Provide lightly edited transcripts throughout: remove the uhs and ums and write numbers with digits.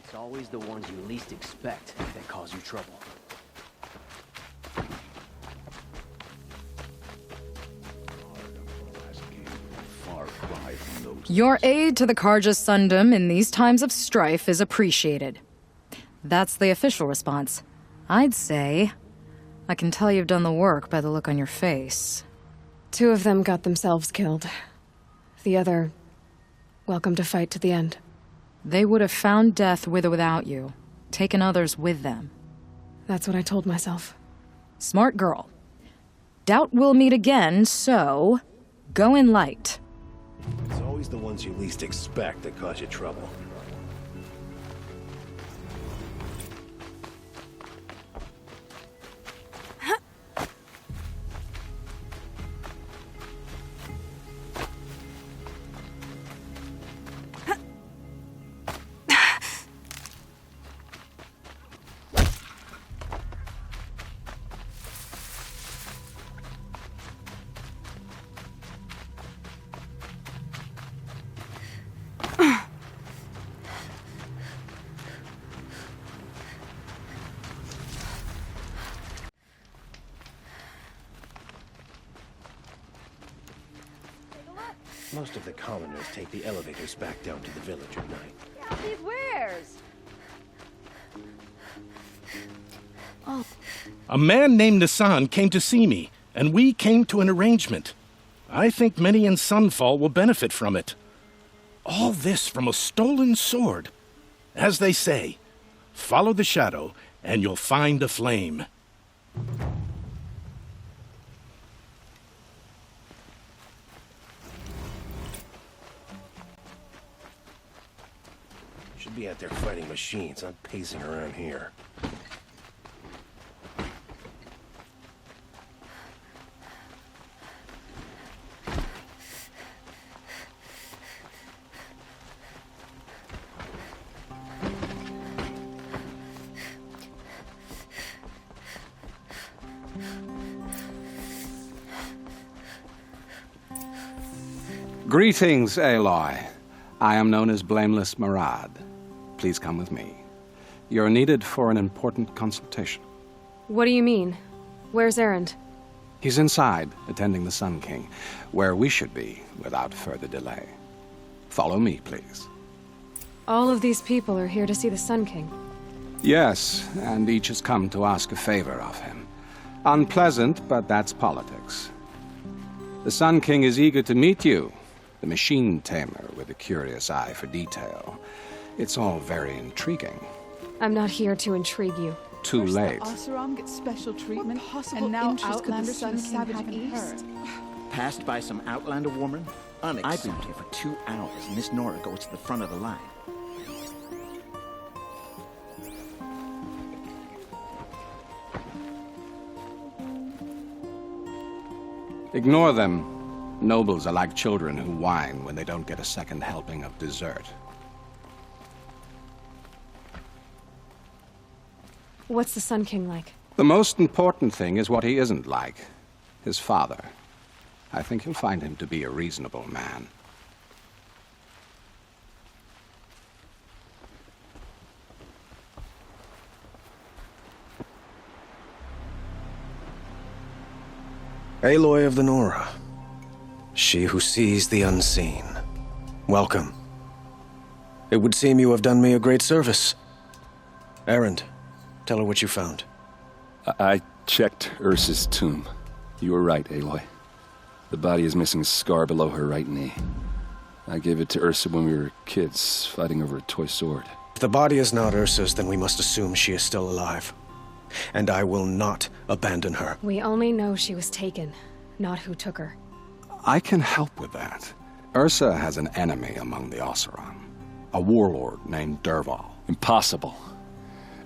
It's always the ones you least expect that cause you trouble. Your aid to the Karja Sundom in these times of strife is appreciated. That's the official response. I'd say I can tell you've done the work by the look on your face. 2 of them got themselves killed. The other, welcome to fight to the end. They would have found death with or without you, taken others with them. That's what I told myself. Smart girl. Doubt we'll meet again, so go in light. It's always the ones you least expect that cause you trouble. Most of the commoners take the elevators back down to the village at night. Yeah, these wares. Oh. A man named Nassan came to see me, and we came to an arrangement. I think many in Sunfall will benefit from it. All this from a stolen sword. As they say, follow the shadow, and you'll find a flame. Should be out there fighting machines, not pacing around here. Greetings, Aloy. I am known as Blameless Marad. Please come with me. You're needed for an important consultation. What do you mean? Where's Erend? He's inside, attending the Sun King, where we should be without further delay. Follow me, please. All of these people are here to see the Sun King. Yes, and each has come to ask a favor of him. Unpleasant, but that's politics. The Sun King is eager to meet you, the machine tamer with a curious eye for detail. It's all very intriguing. I'm not here to intrigue you. Too late. Oseram gets special treatment, and now Outlanders from the Savage East? Passed by some Outlander woman? Unacceptable. I've been here for 2 hours, and this Nora goes to the front of the line. Ignore them. Nobles are like children who whine when they don't get a second helping of dessert. What's the Sun King like? The most important thing is what he isn't like. His father. I think you'll find him to be a reasonable man. Aloy of the Nora. She who sees the unseen. Welcome. It would seem you have done me a great service. Erend, tell her what you found. I checked Ursa's tomb. You were right, Aloy. The body is missing a scar below her right knee. I gave it to Ursa when we were kids, fighting over a toy sword. If the body is not Ursa's, then we must assume she is still alive. And I will not abandon her. We only know she was taken, not who took her. I can help with that. Ursa has an enemy among the Oseram. A warlord named Derval. Impossible.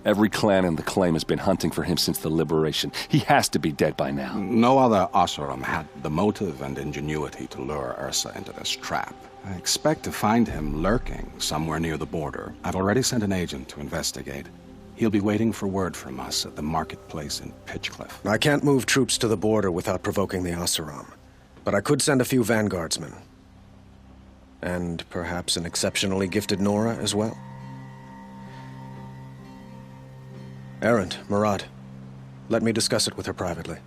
Every clan in the claim has been hunting for him since the liberation. He has to be dead by now. No other Oseram had the motive and ingenuity to lure Ursa into this trap. I expect to find him lurking somewhere near the border. I've already sent an agent to investigate. He'll be waiting for word from us at the marketplace in Pitchcliff. I can't move troops to the border without provoking the Oseram. But I could send a few vanguardsmen. And perhaps an exceptionally gifted Nora as well. Errant, Murad. Let me discuss it with her privately.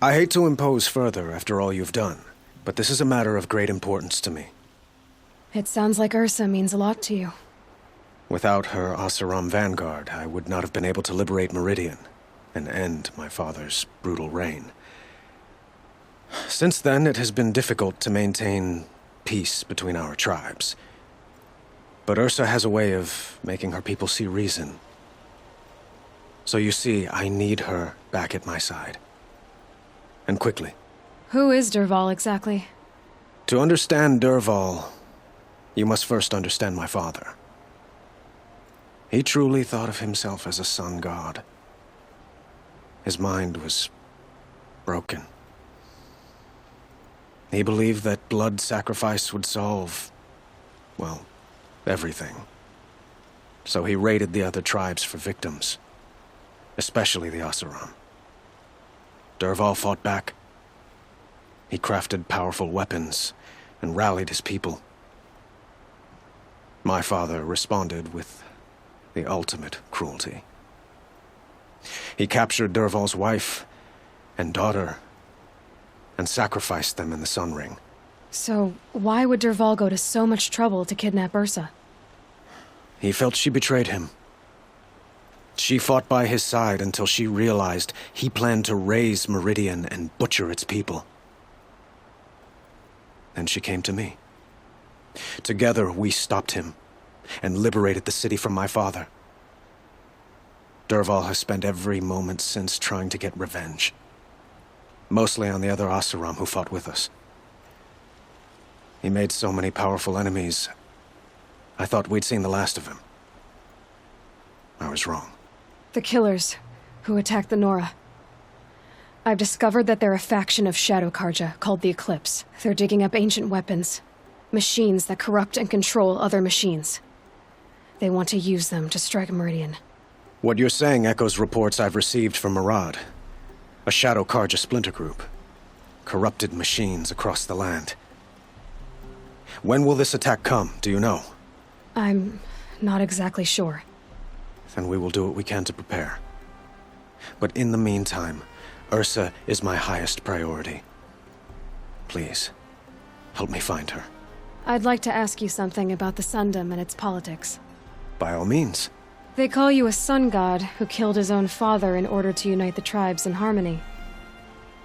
I hate to impose further after all you've done, but this is a matter of great importance to me. It sounds like Ursa means a lot to you. Without her Oseram vanguard, I would not have been able to liberate Meridian and end my father's brutal reign. Since then, it has been difficult to maintain peace between our tribes. But Ursa has a way of making her people see reason. So you see, I need her back at my side. And quickly. Who is Dervahl exactly? To understand Dervahl, you must first understand my father. He truly thought of himself as a sun god. His mind was broken. He believed that blood sacrifice would solve, well, everything. So he raided the other tribes for victims, especially the Oseram. Dervahl fought back. He crafted powerful weapons and rallied his people. My father responded with the ultimate cruelty. He captured Dervahl's wife and daughter and sacrificed them in the Sun Ring. So, why would Dervahl go to so much trouble to kidnap Ursa? He felt she betrayed him. She fought by his side until she realized he planned to raise Meridian and butcher its people. Then she came to me. Together, we stopped him and liberated the city from my father. Dervahl has spent every moment since trying to get revenge. Mostly on the other Oseram who fought with us. He made so many powerful enemies, I thought we'd seen the last of him. I was wrong. The killers who attacked the Nora. I've discovered that they're a faction of Shadow Karja called the Eclipse. They're digging up ancient weapons. Machines that corrupt and control other machines. They want to use them to strike Meridian. What you're saying echoes reports I've received from Murad. A Shadow Karja splinter group. Corrupted machines across the land. When will this attack come, do you know? I'm not exactly sure. Then we will do what we can to prepare. But in the meantime, Ursa is my highest priority. Please, help me find her. I'd like to ask you something about the Sundom and its politics. By all means. They call you a sun god who killed his own father in order to unite the tribes in harmony.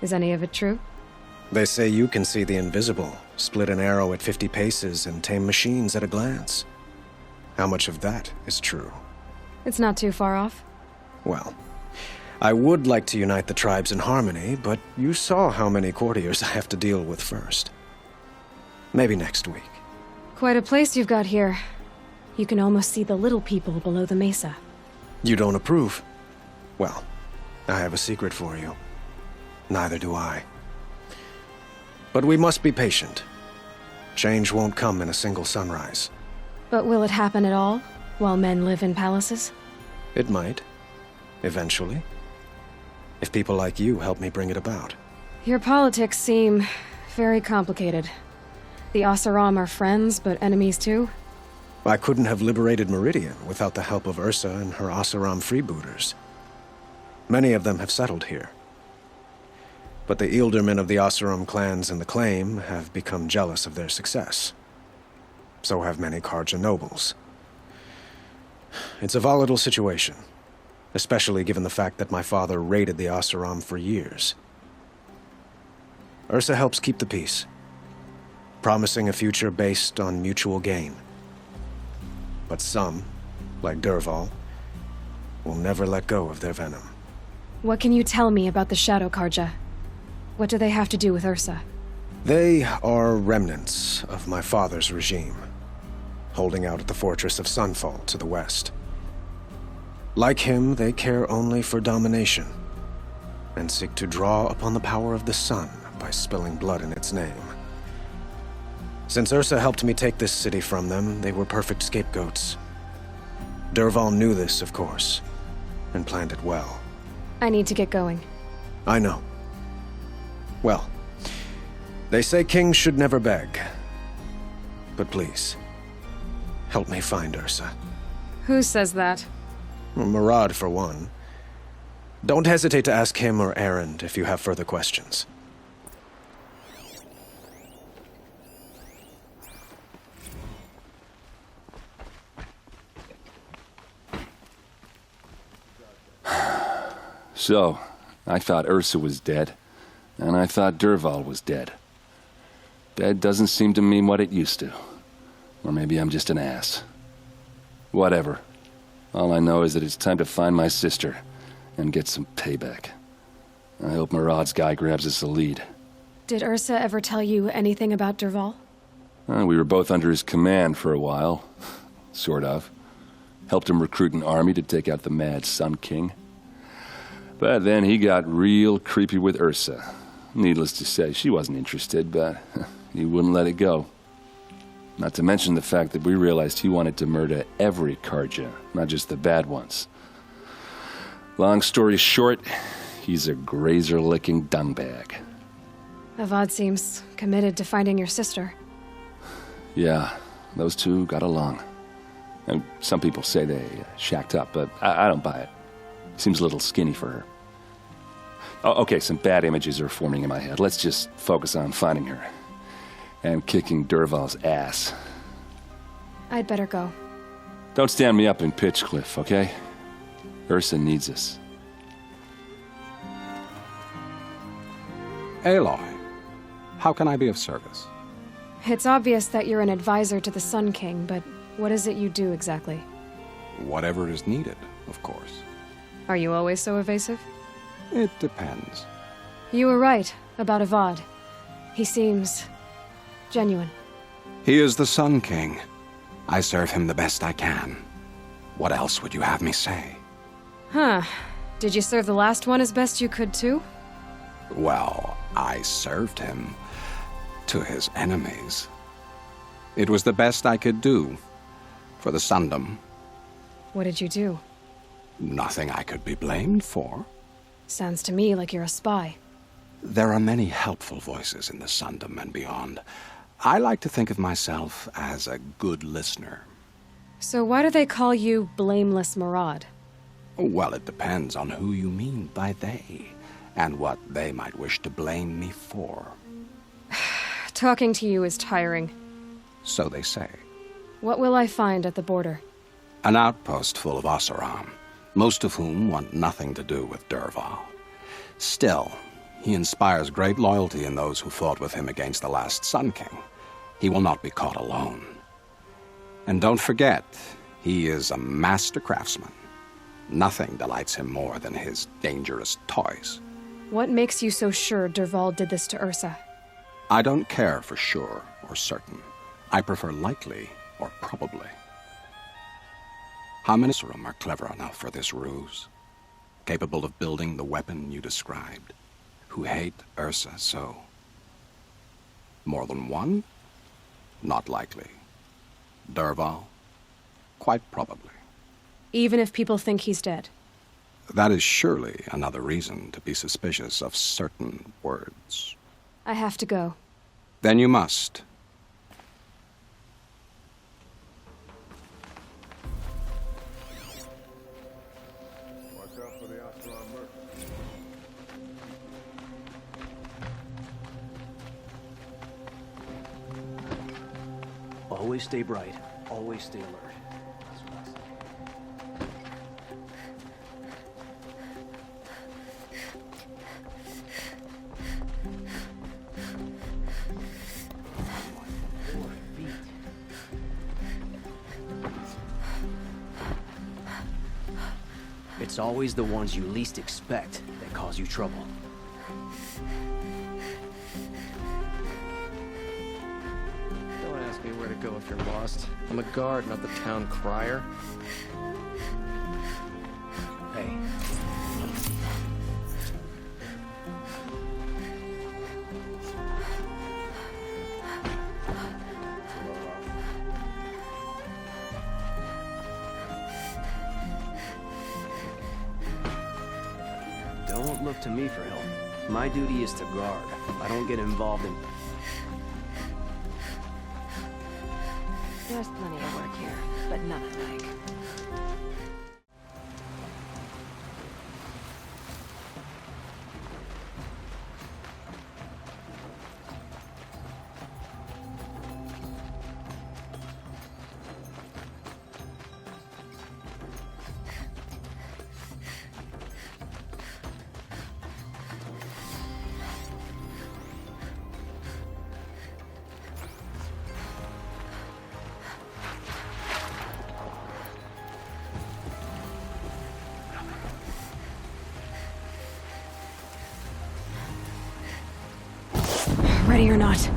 Is any of it true? They say you can see the invisible, split an arrow at 50 paces, and tame machines at a glance. How much of that is true? It's not too far off. Well, I would like to unite the tribes in harmony, but you saw how many courtiers I have to deal with first. Maybe next week. Quite a place you've got here. You can almost see the little people below the mesa. You don't approve? Well, I have a secret for you. Neither do I. But we must be patient. Change won't come in a single sunrise. But will it happen at all, while men live in palaces? It might. Eventually. If people like you help me bring it about. Your politics seem very complicated. The Oseram are friends, but enemies too? I couldn't have liberated Meridian without the help of Ursa and her Oseram freebooters. Many of them have settled here. But the Ealdormen of the Oseram clans in the Claim have become jealous of their success. So have many Karja nobles. It's a volatile situation, especially given the fact that my father raided the Oseram for years. Ursa helps keep the peace, promising a future based on mutual gain. But some, like Dervahl, will never let go of their venom. What can you tell me about the Shadow Karja? What do they have to do with Ursa? They are remnants of my father's regime, holding out at the fortress of Sunfall to the west. Like him, they care only for domination, and seek to draw upon the power of the sun by spilling blood in its name. Since Ursa helped me take this city from them, they were perfect scapegoats. Dervahl knew this, of course, and planned it well. I need to get going. I know. Well, they say kings should never beg. But please, help me find Ursa. Who says that? Murad, for one. Don't hesitate to ask him or Erend if you have further questions. So, I thought Ursa was dead, and I thought Dervahl was dead. Dead doesn't seem to mean what it used to. Or maybe I'm just an ass. Whatever. All I know is that it's time to find my sister and get some payback. I hope Murad's guy grabs us a lead. Did Ursa ever tell you anything about Dervahl? We were both under his command for a while. Sort of. Helped him recruit an army to take out the mad Sun King. But then he got real creepy with Ursa. Needless to say, she wasn't interested, but he wouldn't let it go. Not to mention the fact that we realized he wanted to murder every Karja, not just the bad ones. Long story short, he's a grazer-licking dungbag. Avad seems committed to finding your sister. Yeah, those two got along. And some people say they shacked up, but I don't buy it. Seems a little skinny for her. Oh, okay, some bad images are forming in my head. Let's just focus on finding her. And kicking Dervahl's ass. I'd better go. Don't stand me up in Pitchcliff, okay? Ursa needs us. Aloy, how can I be of service? It's obvious that you're an advisor to the Sun King, but what is it you do exactly? Whatever is needed, of course. Are you always so evasive? It depends. You were right about Avad. He seems genuine. He is the Sun King. I serve him the best I can. What else would you have me say? Huh. Did you serve the last one as best you could, too? Well, I served him to his enemies. It was the best I could do for the Sundom. What did you do? Nothing I could be blamed for. Sounds to me like you're a spy. There are many helpful voices in the Sundom and beyond. I like to think of myself as a good listener. So why do they call you Blameless Murad? Well, it depends on who you mean by they, and what they might wish to blame me for. Talking to you is tiring. So they say. What will I find at the border? An outpost full of Oseram, most of whom want nothing to do with Dervahl. Still, he inspires great loyalty in those who fought with him against the last Sun King. He will not be caught alone. And don't forget, he is a master craftsman. Nothing delights him more than his dangerous toys. What makes you so sure Dervahl did this to Ursa? I don't care for sure or certain. I prefer likely or probably. How many Oseram are clever enough for this ruse? Capable of building the weapon you described? Who hate Ursa so? More than one? Not likely. Dervahl? Quite probably. Even if people think he's dead? That is surely another reason to be suspicious of certain words. I have to go. Then you must. Always stay bright. Always stay alert. It's always the ones you least expect that cause you trouble. Don't ask me where to go if you're lost. I'm a guard, not the town crier. Hey. Don't look to me for help. My duty is to guard. I don't get involved in... There's plenty of work here, but none I like. Ready or not.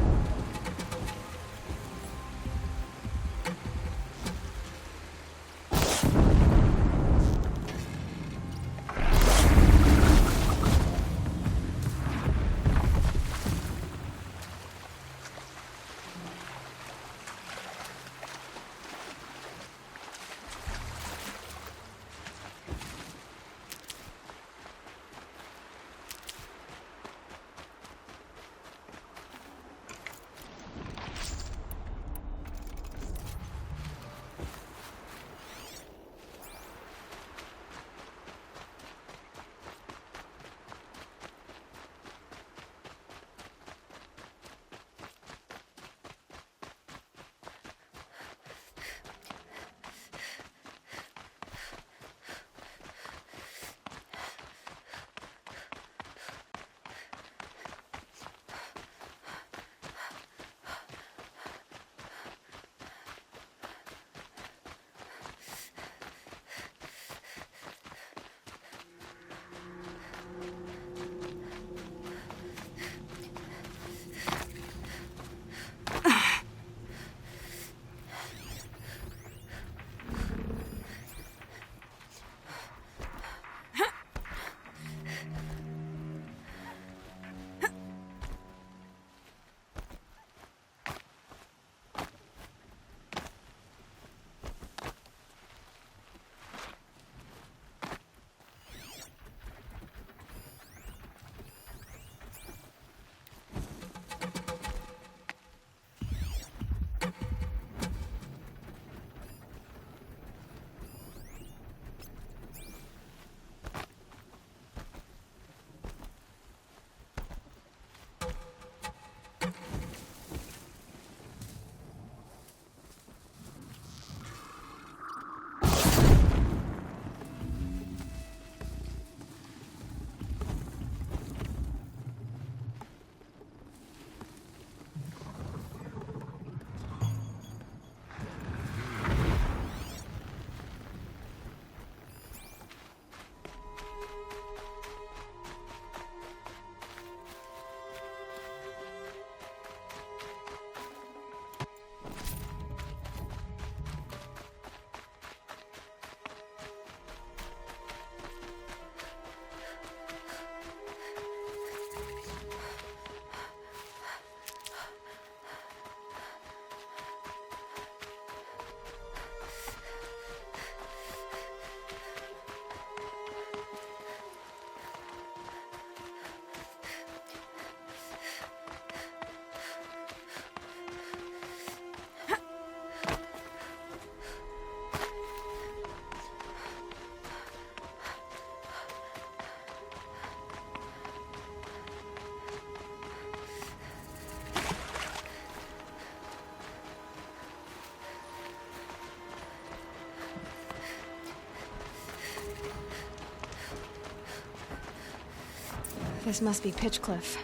This must be Pitchcliff.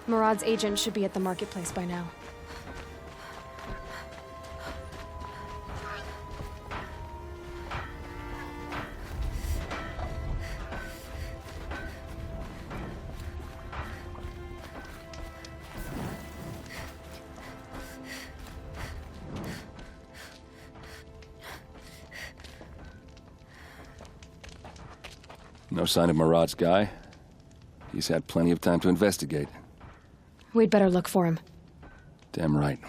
Murad's agent should be at the marketplace by now. No sign of Murad's guy? He's had plenty of time to investigate. We'd better look for him. Damn right.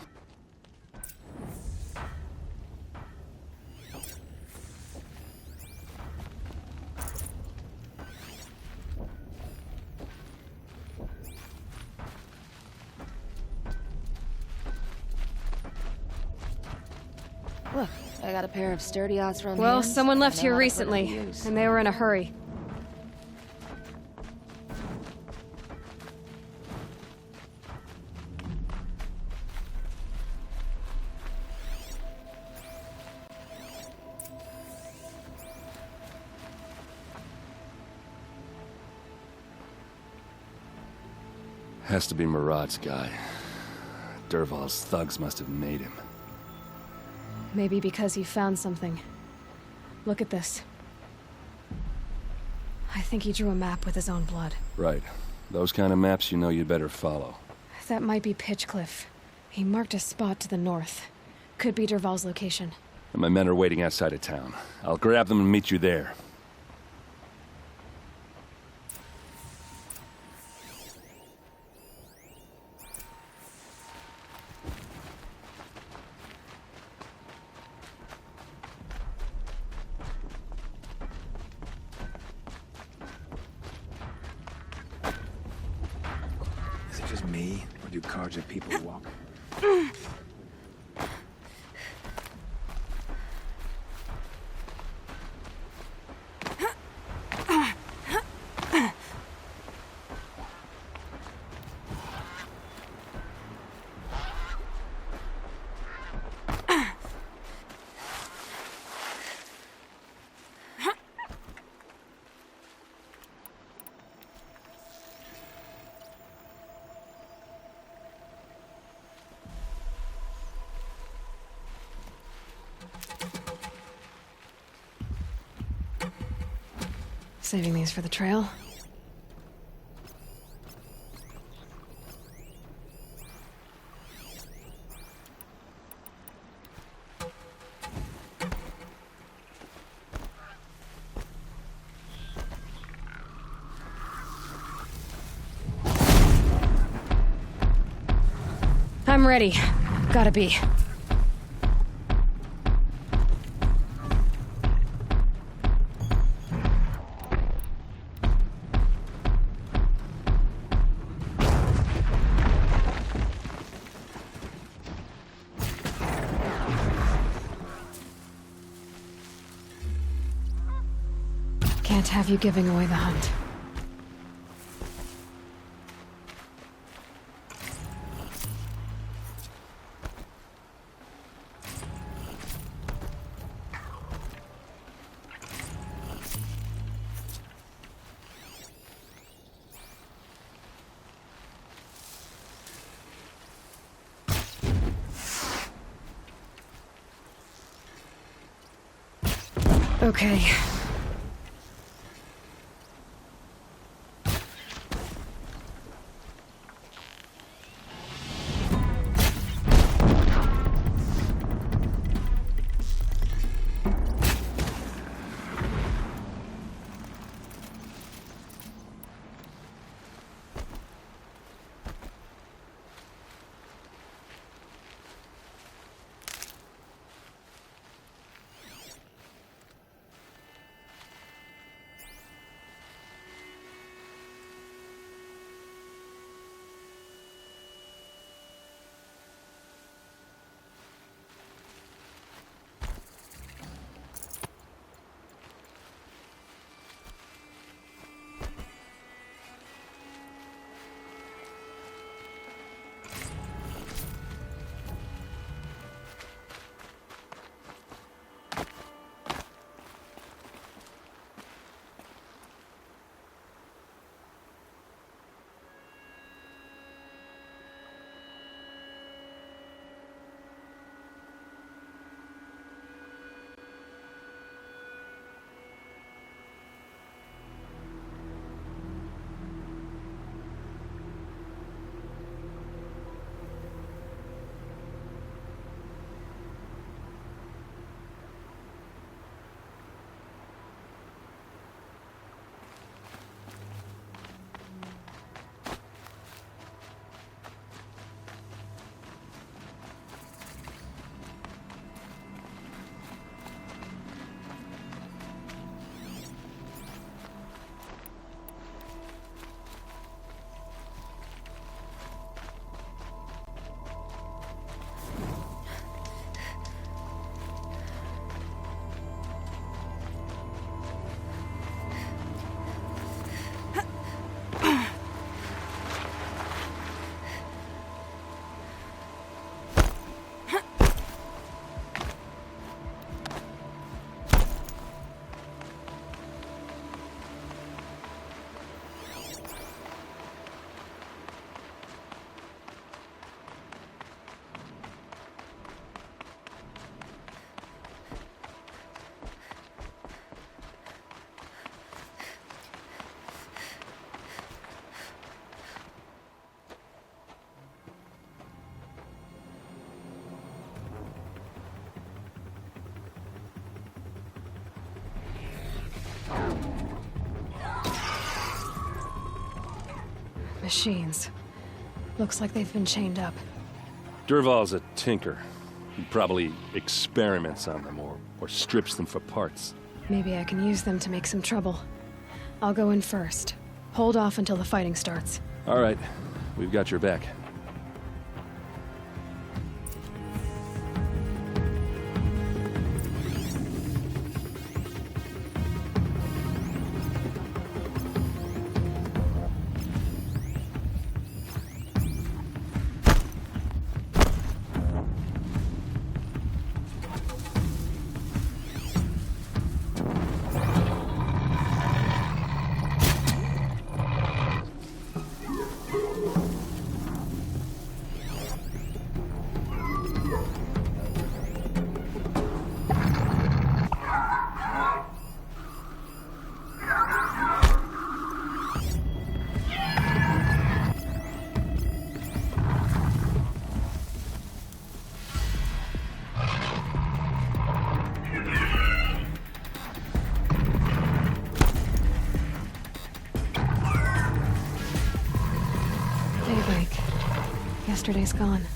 Look, I got a pair of sturdy Osram Well, hands. someone left I know here how to put recently, them to use. and they were in a hurry. Has to be Murad's guy. Dervahl's thugs must have made him. Maybe because he found something. Look at this. I think he drew a map with his own blood. Right. Those kind of maps you know you'd better follow. That might be Pitchcliff. He marked a spot to the north. Could be Dervahl's location. And my men are waiting outside of town. I'll grab them and meet you there. Is it just me, or do Karja people walk? Saving these for the trail. I'm ready. Gotta be. Can't have you giving away the hunt. Okay. machines. Looks like they've been chained up. Durval's a tinker. He probably experiments on them or strips them for parts. Maybe I can use them to make some trouble. I'll go in first. Hold off until the fighting starts. All right, we've got your back. Daybreak. Yesterday's gone.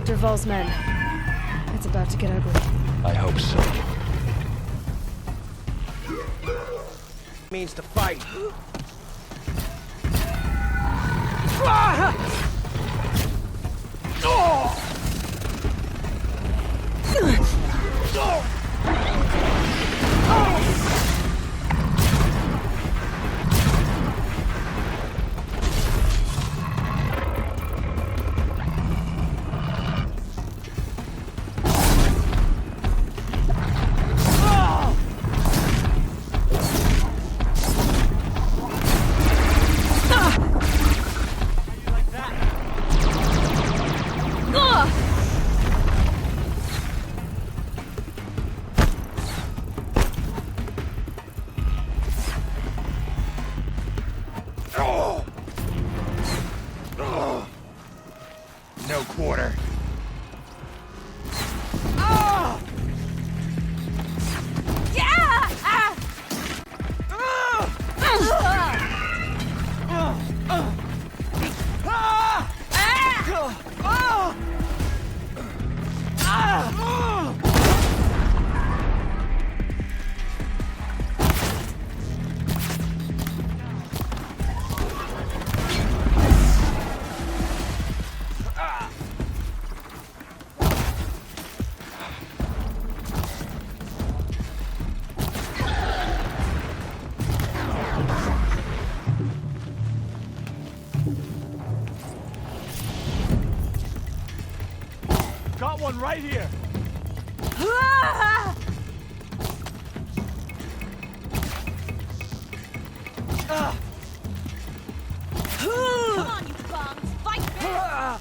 Durval's men. It's about to get ugly. I hope so. Means to fight. No quarter. Got one right here. Come on, you bums! Fight back!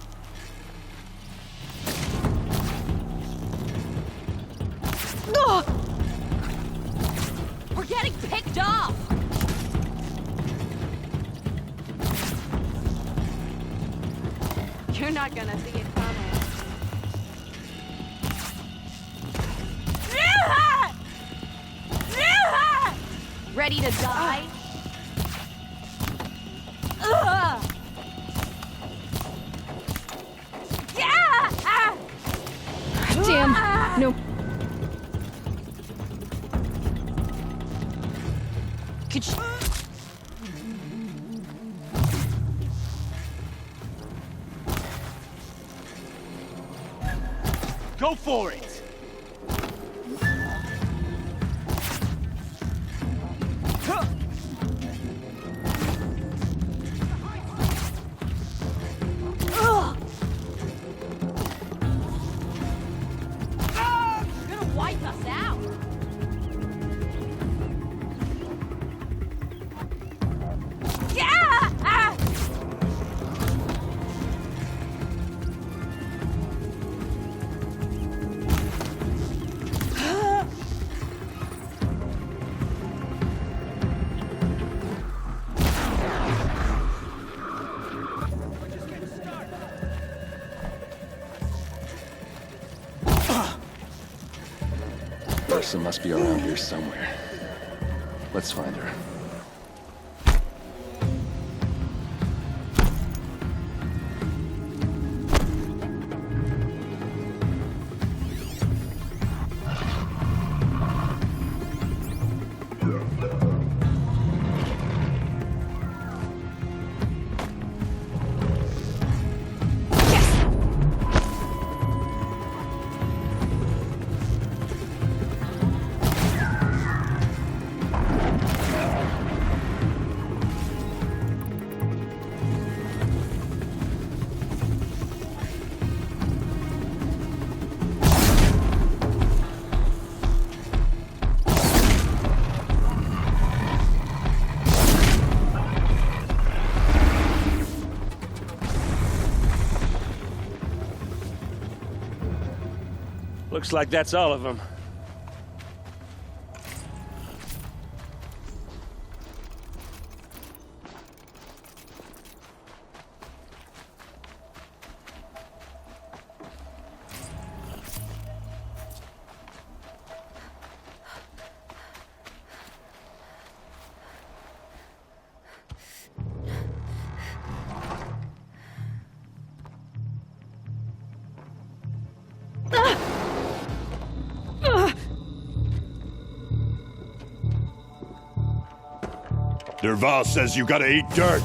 We're getting picked off! You're not gonna see it coming. Ready to die? Damn! No. Could you... Go for it! Ursa must be around here somewhere. Let's find her. Looks like that's all of them. Dervahl says you gotta eat dirt.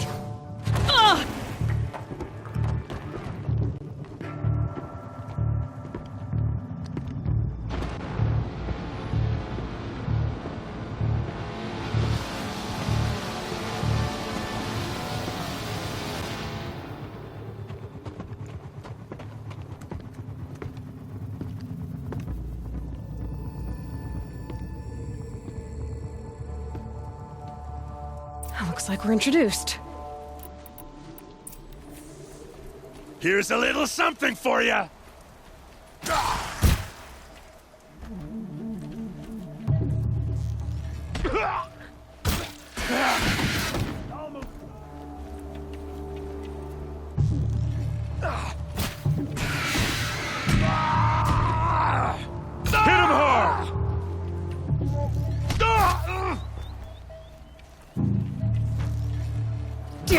Looks like we're introduced. Here's a little something for you.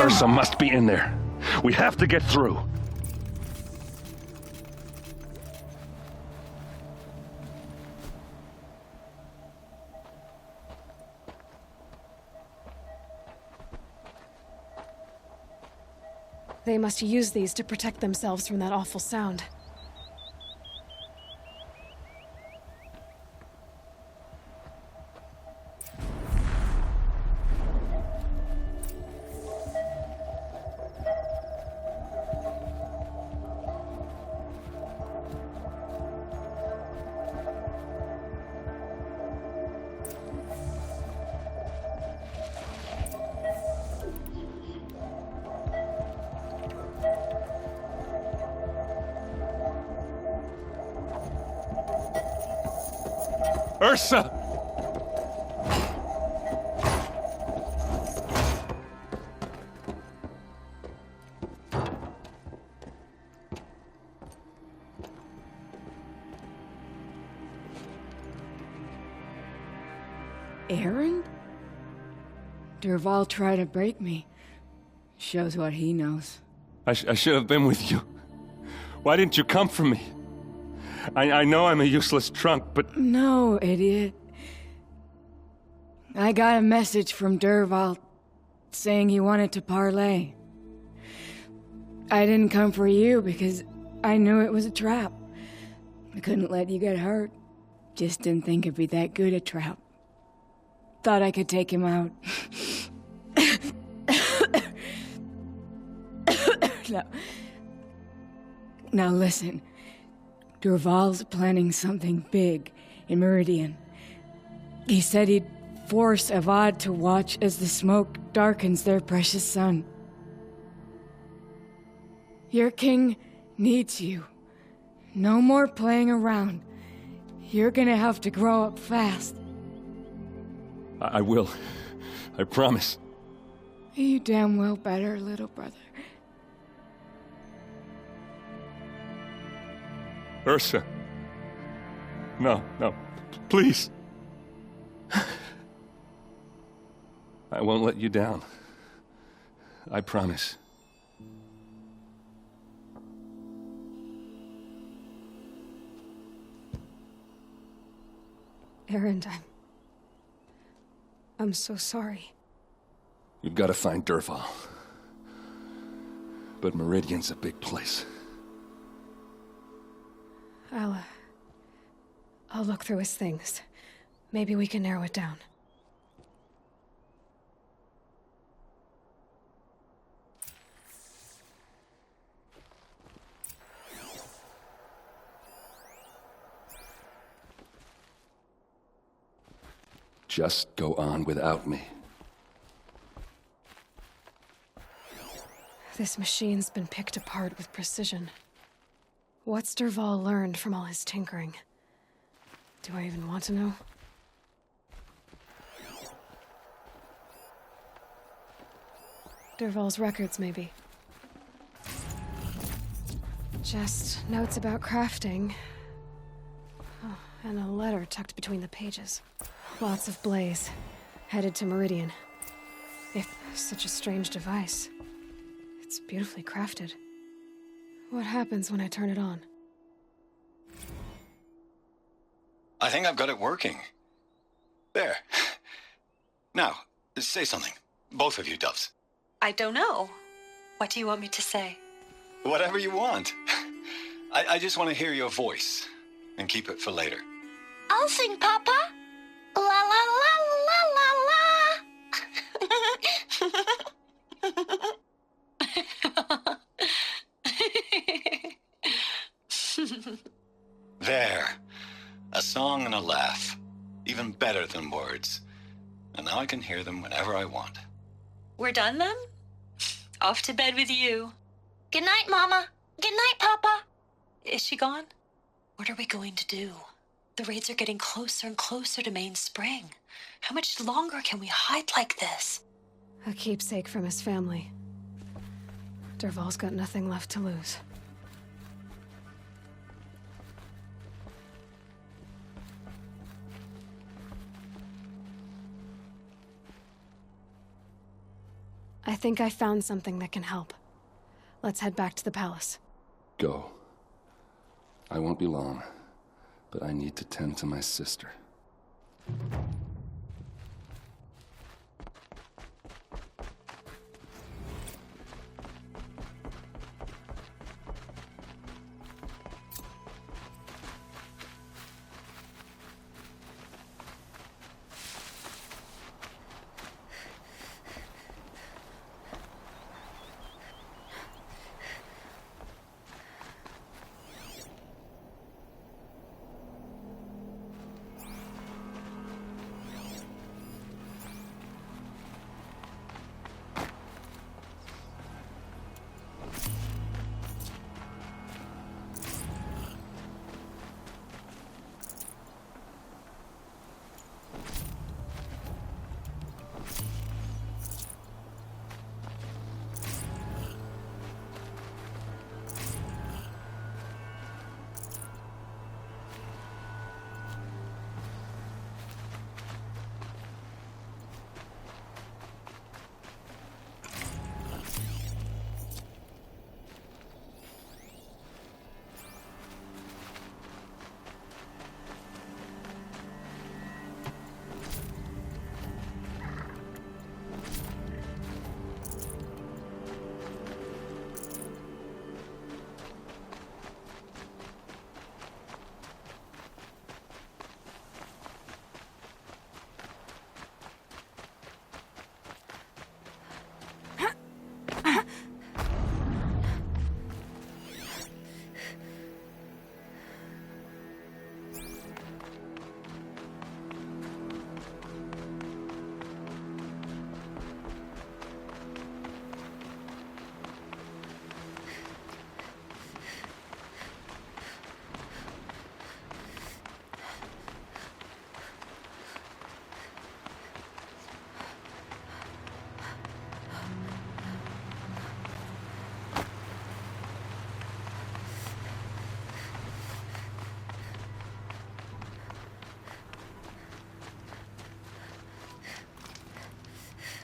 Ursa must be in there. We have to get through. They must use these to protect themselves from that awful sound. Ursa! Aaron? Dervahl tried to break me. Shows what he knows. I should have been with you. Why didn't you come for me? I know I'm a useless trunk, but... No, idiot. I got a message from Dervahl saying he wanted to parlay. I didn't come for you because I knew it was a trap. I couldn't let you get hurt. Just didn't think it'd be that good a trap. Thought I could take him out. Now listen. Dervahl's planning something big in Meridian. He said he'd force Avad to watch as the smoke darkens their precious sun. Your king needs you. No more playing around. You're gonna have to grow up fast. I will. I promise. You damn well better, little brother. Ursa. No, please. I won't let you down. I promise. Erend, I'm so sorry. You've got to find Dervahl. But Meridian's a big place. I'll look through his things. Maybe we can narrow it down. Just go on without me. This machine's been picked apart with precision. What's Dervahl learned from all his tinkering? Do I even want to know? Dervahl's records, maybe. Just notes about crafting. Oh, and a letter tucked between the pages. Lots of blaze. Headed to Meridian. If such a strange device. It's beautifully crafted. What happens when I turn it on? I think I've got it working. There. Now, say something. Both of you, doves. I don't know. What do you want me to say? Whatever you want. I just want to hear your voice. And keep it for later. I'll sing, Papa. La la la la la la. There. A song and a laugh. Even better than words. And now I can hear them whenever I want. We're done then? Off to bed with you. Good night, Mama. Good night, Papa. Is she gone? What are we going to do? The raids are getting closer and closer to Main Spring. How much longer can we hide like this? A keepsake from his family. Dervahl's got nothing left to lose. I think I found something that can help. Let's head back to the palace. Go. I won't be long, but I need to tend to my sister.